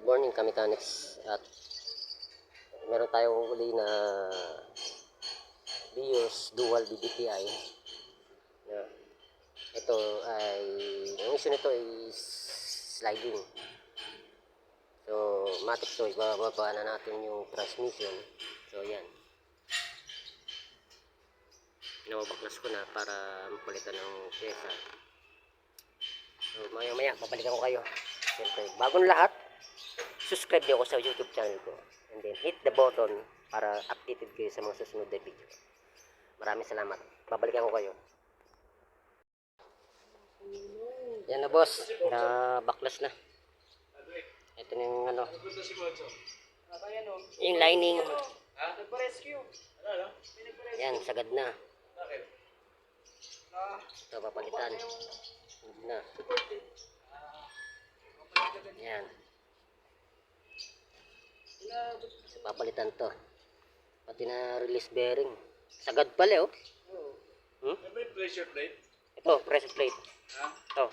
Morning ka mechanics at meron tayong uli na Vios dual DDPI. Yeah. Ito ay ang issue nito is sliding. So matik to, ibababa na natin yung transmission. So yan, nababaklas ko na para mapalitan ng pyesa. So maya maya babalikan ko kayo. Siyempre bagong lahat, subscribe niyo ako sa YouTube channel ko and then hit the button para updated kayo sa mga susunod na video. Maraming salamat. Babalikan ko kayo. Yan na boss, na baklas na. Ito na yung ano, yung lining. Yan, sagad na. Ito papalitan. Na. Yan. Papalitan to. Pati na release bearing. Sagad pala oh. May pressure plate? Ito, pressure plate. Ha? Ito.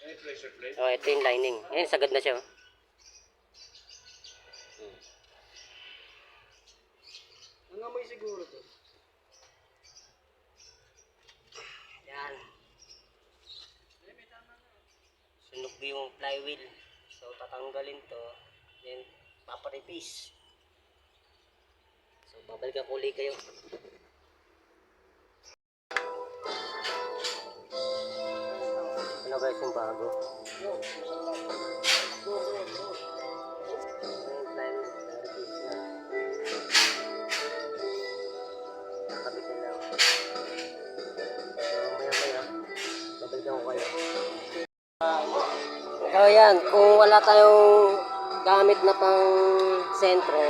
May pressure plate? Oh, ito yung lining. Ayan, sagad na siya oh. Ang amoy siguro to. Yan. Sunog yung flywheel. So, tatanggalin to. Then, paparepis. So, babalikan ko ulit kayo. Ano guys yung bago? Nakabit na lang. Maya maya, babalikan ko kayo. So yan, kung wala tayong gamit na pang sentro,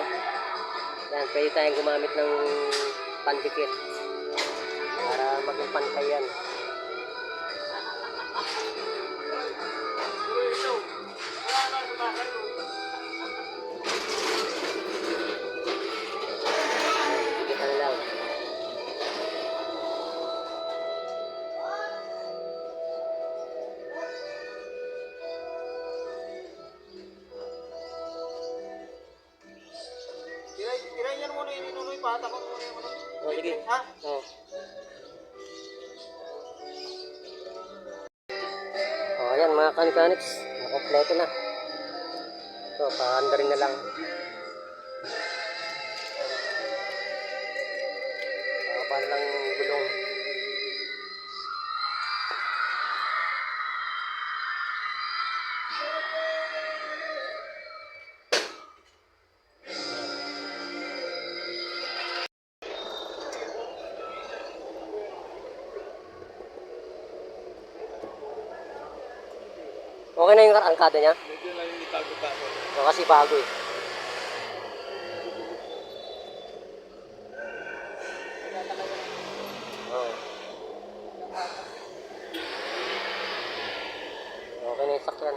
yan, pwede tayong gumamit ng pandikit para maging pantay yan. Dikitan lang. Tirayin niya muna yun, inunoy pa. Tapos muna yung muna. Oh, sige. Ha? Oh. Oh, ayan mga mechanics, nakompleto na. Ito, paandarin na lang. Para lang gulong. Okay na yung angkada niya? Medyo lang yung itago-tago. So, kasi bago eh. Oh. Okay na yung sakyan.